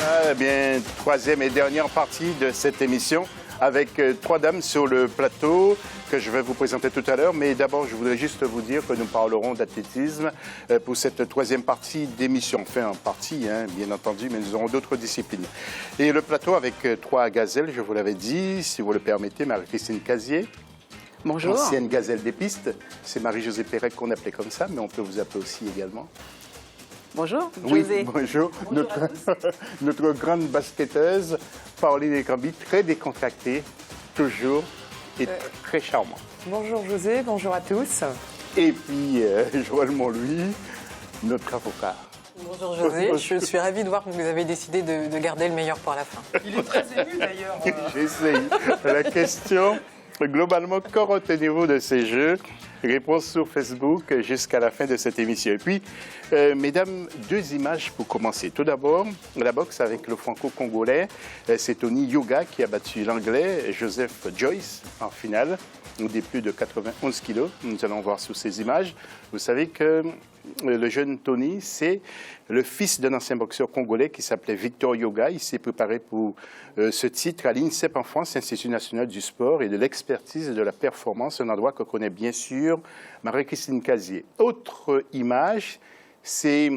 Voilà, eh bien, troisième et dernière partie de cette émission avec trois dames sur le plateau que je vais vous présenter tout à l'heure. Mais d'abord, je voudrais juste vous dire que nous parlerons d'athlétisme pour cette troisième partie d'émission. Enfin, en partie, bien entendu, mais nous aurons d'autres disciplines. Et le plateau avec trois gazelles, je vous l'avais dit, si vous le permettez, Marie-Christine Casier. Bonjour. Ancienne gazelle des pistes. C'est Marie-Josée Pérec qu'on appelait comme ça, mais on peut vous appeler aussi également. Bonjour, oui, José. Bonjour. Notre grande basketteuse, Pauline Ekambi, très décontractée, toujours, et très charmante. Bonjour José, bonjour à tous. Et puis, Joël Montlouis, notre avocat. Bonjour José, je suis ravie de voir que vous avez décidé de garder le meilleur pour la fin. Il est très ému d'ailleurs. J'essaye. La question, globalement, qu'en retenez-vous de ces jeux? Réponse sur Facebook jusqu'à la fin de cette émission. Et puis, mesdames, deux images pour commencer. Tout d'abord, la boxe avec le franco-congolais. C'est Tony Yoga qui a battu l'anglais Joseph Joyce en finale, des plus de 91 kilos. Nous allons voir sur ces images. Vous savez que le jeune Tony, c'est le fils d'un ancien boxeur congolais qui s'appelait Victor Yoga. Il s'est préparé pour ce titre à l'INSEP en France, Institut national du sport et de l'expertise et de la performance, un endroit que connaît bien sûr Marie-Christine Casier. Autre image, c'est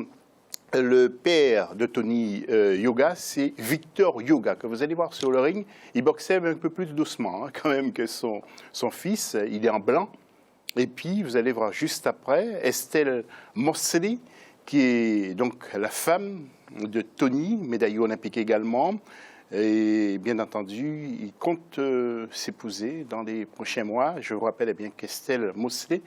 le père de Tony Yoga, c'est Victor Yoga, que vous allez voir sur le ring. Il boxait un peu plus doucement quand même que son fils. Il est en blanc. Et puis, vous allez voir juste après, Estelle Mosseli, qui est donc la femme de Tony, médaillée olympique également. Et bien entendu, il compte s'épouser dans les prochains mois. Je vous rappelle bien qu'Estelle Mosseli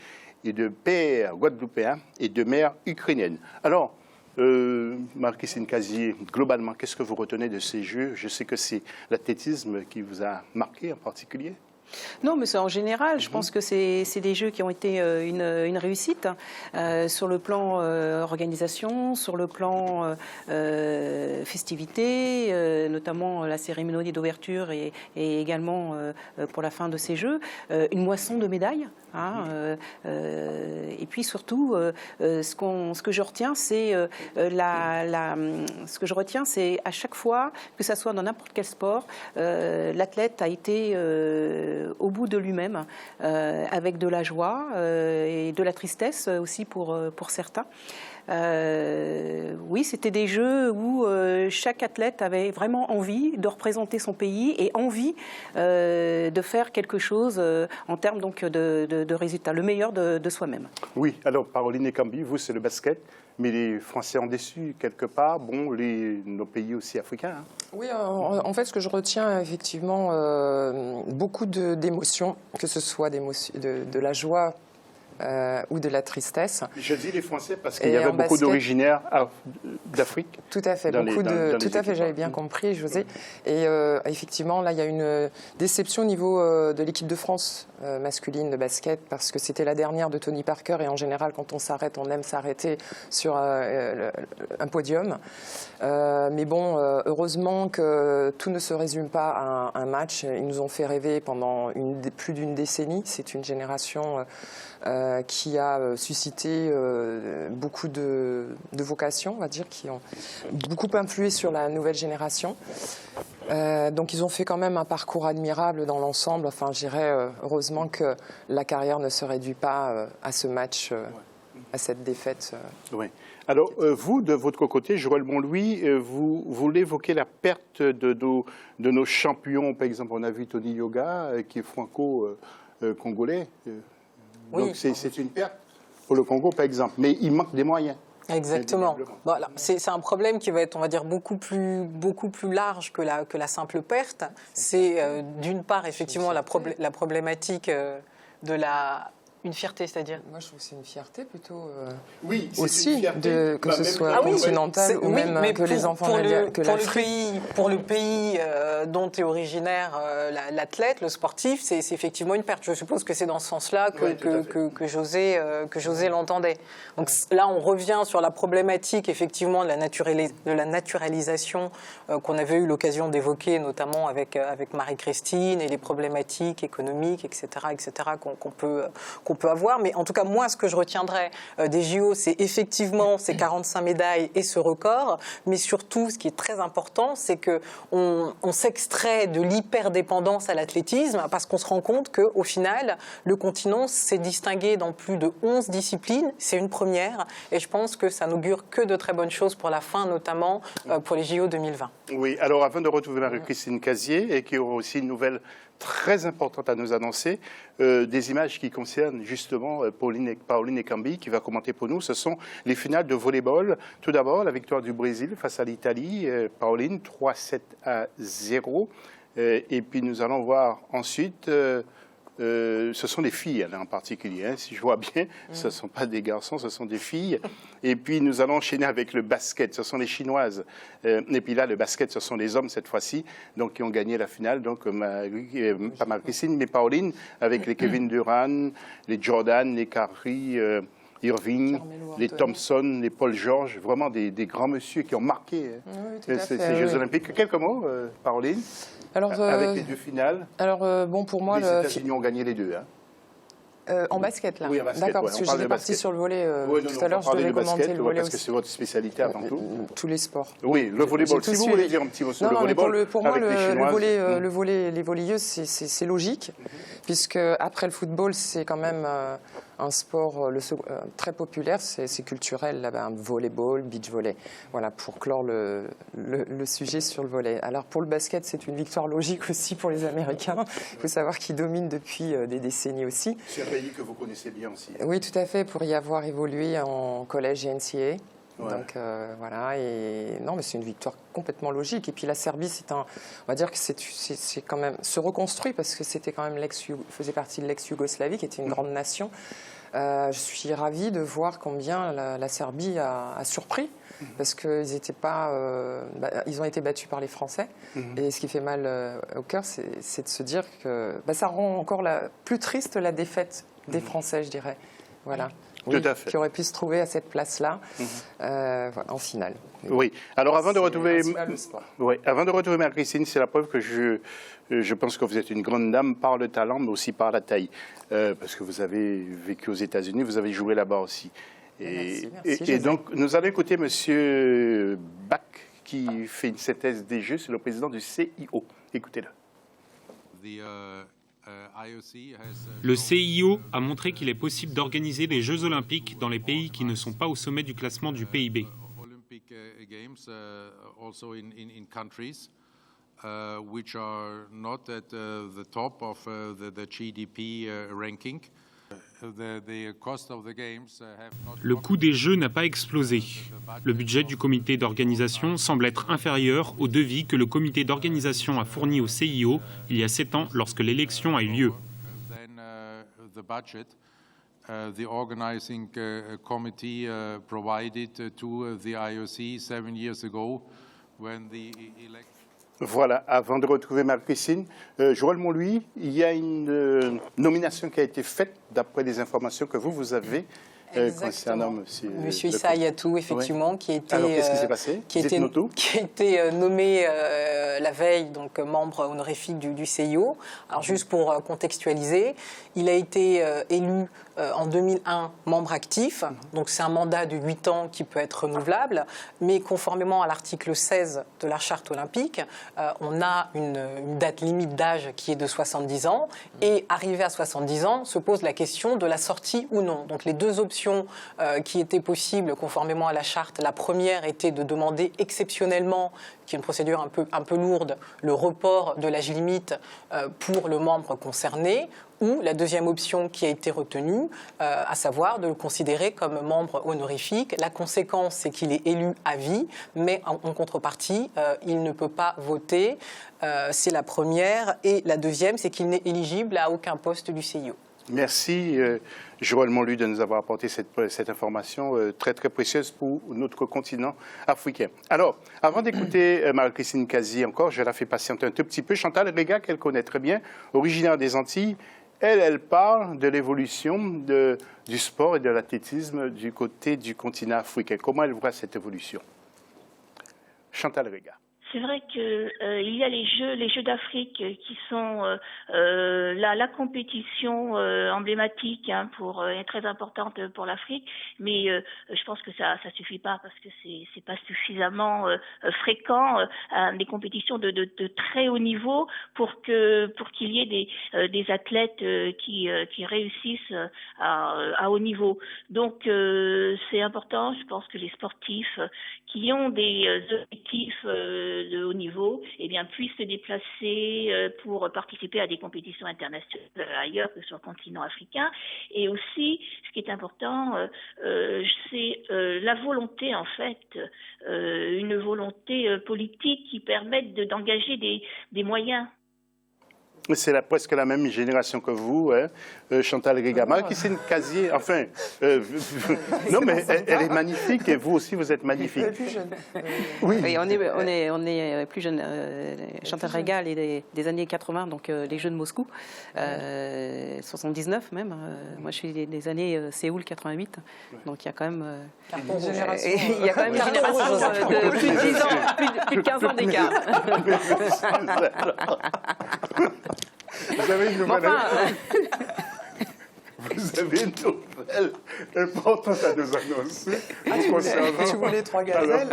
est de père guadeloupéen et de mère ukrainienne. Alors, Marie-Christine Casier, globalement, qu'est-ce que vous retenez de ces jeux? Je sais que c'est l'athlétisme qui vous a marqué en particulier. Non, mais en général, je pense que c'est des jeux qui ont été une réussite sur le plan organisation, sur le plan festivité, notamment la cérémonie d'ouverture et également pour la fin de ces jeux, une moisson de médailles. Et puis surtout, ce que je retiens, c'est c'est à chaque fois, que ça soit dans n'importe quel sport, l'athlète a été au bout de lui-même, avec de la joie et de la tristesse aussi pour certains. Oui, c'était des jeux où chaque athlète avait vraiment envie de représenter son pays et envie de faire quelque chose en termes donc de résultats, le meilleur de soi-même. Oui, alors Pauline Ekambi, vous c'est le basket, mais les Français ont déçu quelque part, bon, nos pays aussi africains. Oui, en fait, ce que je retiens effectivement, beaucoup d'émotions, que ce soit de la joie, ou de la tristesse. Je dis les Français parce qu'il y avait beaucoup d'originaires d'Afrique. Tout à fait, tout à fait, j'avais bien compris, José. Et effectivement, là, il y a une déception au niveau de l'équipe de France masculine de basket parce que c'était la dernière de Tony Parker et en général, quand on s'arrête, on aime s'arrêter sur un podium. Mais bon, heureusement que tout ne se résume pas à un match. Ils nous ont fait rêver pendant plus d'une décennie. C'est une génération qui a suscité beaucoup de vocations, on va dire, qui ont beaucoup influé sur la nouvelle génération. Donc ils ont fait quand même un parcours admirable dans l'ensemble. Enfin, je dirais heureusement que la carrière ne se réduit pas à ce match, à cette défaite. Oui. Alors, vous, de votre côté, Joël Montlouis, vous l'évoquez, la perte de nos champions. Par exemple, on a vu Tony Yoga, qui est franco-congolais. Oui. Donc, c'est une perte pour le Congo, par exemple. Mais il manque des moyens. Exactement. Voilà. C'est un problème qui va être, on va dire, beaucoup plus large que la simple perte. C'est d'une part, effectivement, la problématique de la... Une fierté, c'est-à-dire? Moi, je trouve que c'est une fierté plutôt oui, aussi, que ce soit continental ou même que les enfants pour le pays dont est originaire l'athlète, le sportif, c'est effectivement une perte. Je suppose que c'est dans ce sens-là que José l'entendait. Donc là, on revient sur la problématique, effectivement, de la naturalisation qu'on avait eu l'occasion d'évoquer, notamment avec Marie-Christine, et les problématiques économiques, etc., qu'on qu'on peut avoir. Mais en tout cas, moi, ce que je retiendrai des JO, c'est effectivement ces 45 médailles et ce record. Mais surtout, ce qui est très important, c'est qu'on s'extrait de l'hyperdépendance à l'athlétisme parce qu'on se rend compte qu'au final, le continent s'est distingué dans plus de 11 disciplines. C'est une première. Et je pense que ça n'augure que de très bonnes choses pour la fin, notamment pour les JO 2020. Oui, alors avant de retrouver Marie-Christine Casier, et qui aura aussi une nouvelle très importante à nous annoncer, des images qui concernent justement Pauline Ekambi, qui va commenter pour nous. Ce sont les finales de volleyball. Tout d'abord, la victoire du Brésil face à l'Italie. Pauline, 3-7-0. Et puis nous allons voir ensuite... ce sont des filles en particulier, hein, si je vois bien, ce ne sont pas des garçons, ce sont des filles. Et puis nous allons enchaîner avec le basket, ce sont les Chinoises. Et puis là, le basket, ce sont les hommes cette fois-ci, donc qui ont gagné la finale, donc pas Marie-Christine, mais Pauline, avec les Kevin Durant, les Jordan, les Curry, Irving, les Thompson, les Paul George, vraiment des grands messieurs qui ont marqué ces Jeux Olympiques. Quelques mots, Pauline? Alors, avec les deux finales. Alors, bon, pour moi, les États-Unis ont gagné les deux. Hein. En basket, là. Oui, en basket. D'accord, ouais, parce que j'étais partie sur le volley tout à l'heure. Je devais commenter le volley parce que c'est votre spécialité avant tout. Tous les sports. Oui, le volleyball. Si vous voulez dire un petit mot sur le volleyball. Pour moi, les volleyeuses, c'est logique, puisque après le football, c'est quand même un sport très populaire, c'est culturel là-bas, volleyball, beach volley. Voilà, pour clore le sujet sur le volley. Alors pour le basket, c'est une victoire logique aussi pour les Américains. Il faut savoir qu'ils dominent depuis des décennies aussi. C'est un pays que vous connaissez bien aussi. Oui, tout à fait, pour y avoir évolué en collège et NCAA. Ouais. Donc voilà, et non, mais c'est une victoire complètement logique. Et puis la Serbie, on va dire que c'est quand même se reconstruit parce que c'était quand même faisait partie de l'ex-Yougoslavie, qui était une grande nation. Je suis ravie de voir combien la Serbie a surpris. Parce qu'ils ils ont été battus par les Français. Et ce qui fait mal au cœur, c'est de se dire que ça rend encore plus triste la défaite des Français, je dirais. Voilà. Oui, tout à fait. Qui aurait pu se trouver à cette place-là en finale. Oui. Alors avant de retrouver Marie-Christine, c'est la preuve que je pense que vous êtes une grande dame par le talent, mais aussi par la taille, parce que vous avez vécu aux États-Unis, vous avez joué là-bas aussi. Merci, et donc nous allons écouter Monsieur Bach qui fait une synthèse des Jeux, c'est le président du CIO. Écoutez-le. Le CIO a montré qu'il est possible d'organiser des Jeux olympiques dans les pays qui ne sont pas au sommet du classement du PIB. Le coût des Jeux n'a pas explosé. Le budget du comité d'organisation semble être inférieur au devis que le comité d'organisation a fourni au CIO il y a 7 ans lorsque l'élection a eu lieu. The organizing committee provided to the IOC 7 years ago when the election. Voilà, avant de retrouver Marie-Christine, Joël Montlouis, il y a une nomination qui a été faite d'après les informations que vous avez concernant Monsieur Issa Hayatou, effectivement, ouais. qui a été, alors, qu'est-ce qui s'est passé qui a été nommé la veille, donc membre honorifique du CIO. Alors juste pour contextualiser, il a été élu en 2001 membre actif, donc c'est un mandat de 8 ans qui peut être renouvelable, mais conformément à l'article 16 de la Charte olympique, on a une date limite d'âge qui est de 70 ans, et arrivé à 70 ans, se pose la question de la sortie ou non. Donc les deux options qui étaient possibles conformément à la Charte, la première était de demander exceptionnellement, qui est une procédure un peu lourde, le report de l'âge limite pour le membre concerné, ou la deuxième option qui a été retenue, à savoir de le considérer comme membre honorifique. La conséquence, c'est qu'il est élu à vie, mais en contrepartie, il ne peut pas voter. C'est la première. Et la deuxième, c'est qu'il n'est éligible à aucun poste du CIO. Merci, Joël Montlouis, de nous avoir apporté cette information très, très précieuse pour notre continent africain. Alors, avant d'écouter Marie-Christine Casier encore, je la fais patienter un tout petit peu. Chantal Rega, qu'elle connaît très bien, originaire des Antilles, elle parle de l'évolution du sport et de l'athlétisme du côté du continent africain. Comment elle voit cette évolution? Chantal Rega. c'est vrai que il y a les Jeux d'Afrique qui sont la compétition emblématique pour est très importante pour l'Afrique, mais je pense que ça suffit pas parce que c'est pas suffisamment fréquent des compétitions de très haut niveau pour qu'il y ait des athlètes qui réussissent à haut niveau. Donc c'est important, je pense que les sportifs qui ont des objectifs de haut niveau, eh bien, puissent se déplacer pour participer à des compétitions internationales ailleurs que sur le continent africain. Et aussi, ce qui est important, c'est la volonté, en fait, une volonté politique qui permette d'engager des moyens. C'est presque la même génération que vous, hein, Chantal Rigama, qui c'est une casier. Enfin, non, mais elle est magnifique et vous aussi, vous êtes magnifique. Elle est plus jeune. Oui, on est plus jeune. Chantal Riga, elle est des années 80, donc les Jeux de Moscou, 79 même. Moi, je suis des années Séoul 88, donc il y a quand même une génération de plus de 10 ans, plus de 15 ans d'écart. Vous avez une nouvelle, vous avez une nouvelle importante à nous annoncer. Tu voulais 3 gazelles.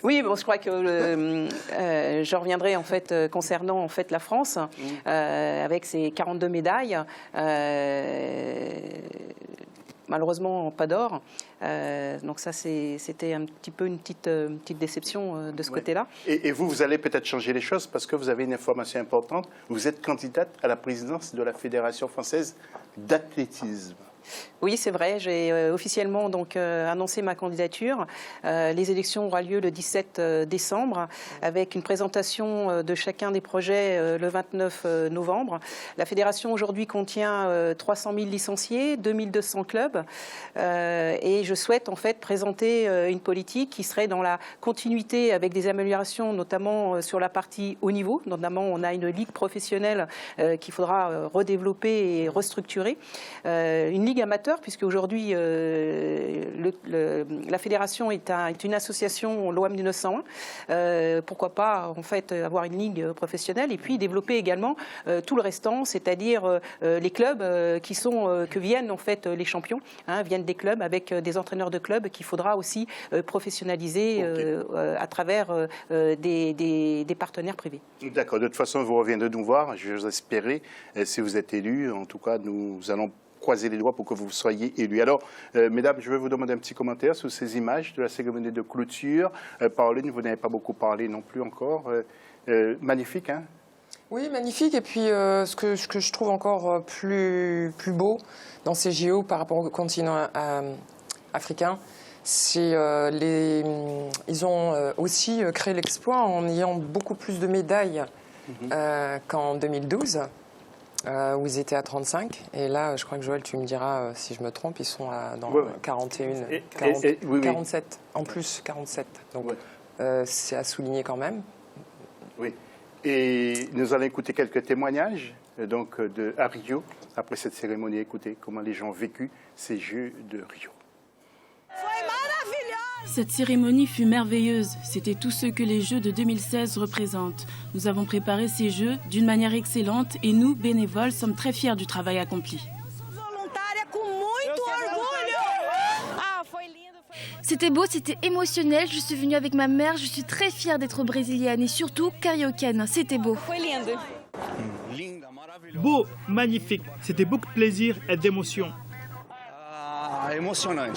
Oui, bon, je crois que je reviendrai en fait concernant en fait la France avec ses 42 médailles. Malheureusement, pas d'or. Donc ça, c'était un petit peu une petite déception de ce côté-là. Et vous allez peut-être changer les choses parce que vous avez une information importante. Vous êtes candidate à la présidence de la Fédération française d'athlétisme. Oui, c'est vrai. J'ai officiellement donc annoncé ma candidature. Les élections auront lieu le 17 décembre avec une présentation de chacun des projets le 29 novembre. La fédération aujourd'hui contient 300 000 licenciés, 2200 clubs et je souhaite en fait présenter une politique qui serait dans la continuité avec des améliorations notamment sur la partie haut niveau. Notamment, on a une ligue professionnelle qu'il faudra redévelopper et restructurer. Une ligue amateur, puisque aujourd'hui la fédération est une association loi 1901. Pourquoi pas en fait avoir une ligue professionnelle et puis développer également tout le restant, c'est-à-dire les clubs que viennent en fait les champions, viennent des clubs avec des entraîneurs de clubs qu'il faudra aussi professionnaliser à travers des partenaires privés. D'accord. De toute façon, vous reviendrez nous voir. Je vous espérer si vous êtes élu. En tout cas, nous allons croiser les doigts pour que vous soyez élus. Alors, mesdames, je vais vous demander un petit commentaire sur ces images de la cérémonie de clôture. Pauline, vous n'avez pas beaucoup parlé non plus encore. Magnifique, hein? Oui, magnifique. Et puis, ce que je trouve encore plus beau dans ces JO par rapport au continent africain, c'est ils ont aussi créé l'exploit en ayant beaucoup plus de médailles qu'en 2012. Où ils étaient à 35. Et là, je crois que Joël, tu me diras si je me trompe, ils sont dans 47. En plus, 47. Donc, c'est à souligner quand même. Oui. Et nous allons écouter quelques témoignages donc, à Rio, après cette cérémonie. Écoutez comment les gens ont vécu ces Jeux de Rio. Cette cérémonie fut merveilleuse. C'était tout ce que les Jeux de 2016 représentent. Nous avons préparé ces Jeux d'une manière excellente et nous, bénévoles, sommes très fiers du travail accompli. C'était beau, c'était émotionnel. Je suis venue avec ma mère. Je suis très fière d'être brésilienne et surtout cariocaine. C'était beau. Beau, magnifique. C'était beaucoup de plaisir et d'émotion. Émotionnant.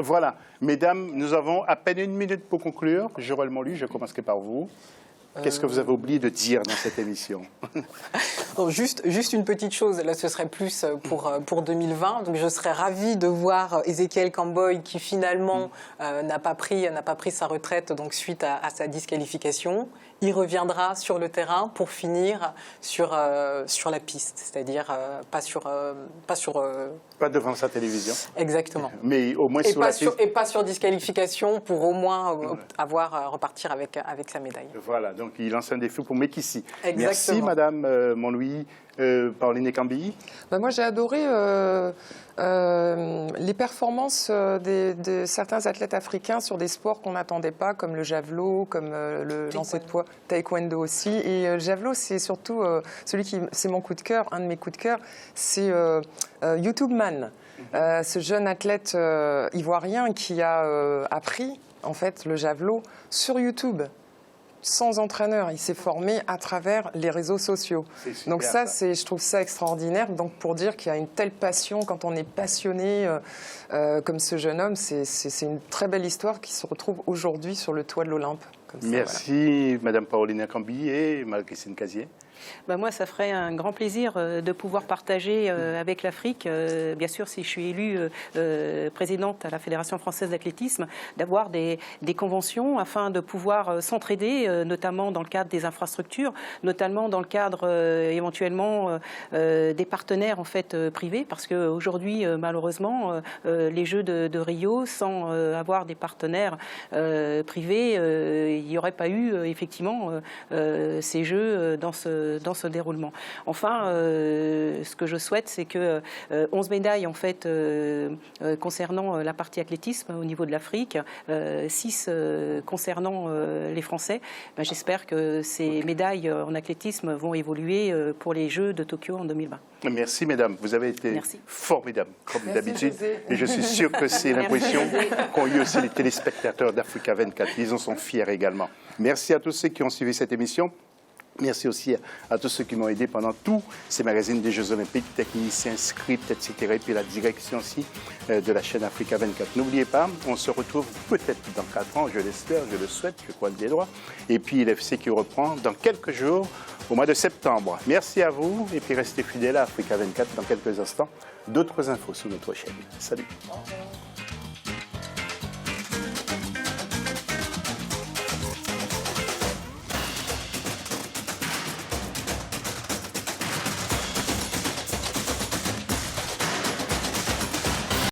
Voilà, mesdames, nous avons à peine 1 minute pour conclure. Joël Molu, je commencerai par vous. Qu'est-ce que vous avez oublié de dire dans cette émission? Donc juste une petite chose, là ce serait plus pour 2020. Donc je serais ravie de voir Ezekiel Kamboy qui finalement n'a pas pris sa retraite donc suite à sa disqualification. Il reviendra sur le terrain pour finir sur la piste, c'est-à-dire pas devant sa télévision. Exactement. Mais au moins sur la piste. Et pas sur disqualification pour au moins repartir avec sa médaille. Voilà, donc donc il lance un défi pour Mekissi. Exactement. Merci Madame Montlouis. Pauline Cambilly. Moi, j'ai adoré les performances de certains athlètes africains sur des sports qu'on n'attendait pas, comme le javelot, comme le lancer de poids, taekwondo aussi. Et le javelot, c'est surtout celui qui, c'est mon coup de cœur, un de mes coups de cœur, c'est YouTube Man. Ce jeune athlète ivoirien qui a appris en fait le javelot sur YouTube. Sans entraîneur, il s'est formé à travers les réseaux sociaux. Donc ça, je trouve ça extraordinaire. Donc pour dire qu'il y a une telle passion, quand on est passionné comme ce jeune homme, c'est une très belle histoire qui se retrouve aujourd'hui sur le toit de l'Olympe. Merci Madame Pauline Cambilly et Marie-Christine Casier. Moi, ça ferait un grand plaisir de pouvoir partager avec l'Afrique, bien sûr, si je suis élue présidente à la Fédération française d'athlétisme, d'avoir des conventions afin de pouvoir s'entraider, notamment dans le cadre des infrastructures, notamment dans le cadre éventuellement des partenaires en fait privés, parce qu'aujourd'hui, malheureusement, les Jeux de Rio, sans avoir des partenaires privés, il n'y aurait pas eu effectivement ces Jeux dans ce déroulement. Enfin, ce que je souhaite, c'est que 11 médailles en fait concernant la partie athlétisme au niveau de l'Afrique, 6 concernant les Français. J'espère que ces médailles en athlétisme vont évoluer pour les Jeux de Tokyo en 2020. Merci mesdames, vous avez été formidables comme d'habitude et je suis sûr que c'est l'impression qu'ont eu aussi les téléspectateurs d'Africa 24. Ils en sont fiers également. Merci à tous ceux qui ont suivi cette émission. Merci aussi à tous ceux qui m'ont aidé pendant tous ces magazines des Jeux Olympiques, techniciens, scripts, etc. Et puis la direction aussi de la chaîne Africa 24. N'oubliez pas, on se retrouve peut-être dans 4 ans, je l'espère, je le souhaite, je croise les doigts. Et puis l'FC qui reprend dans quelques jours, au mois de septembre. Merci à vous et puis restez fidèles à Africa 24 dans quelques instants. D'autres infos sur notre chaîne. Salut.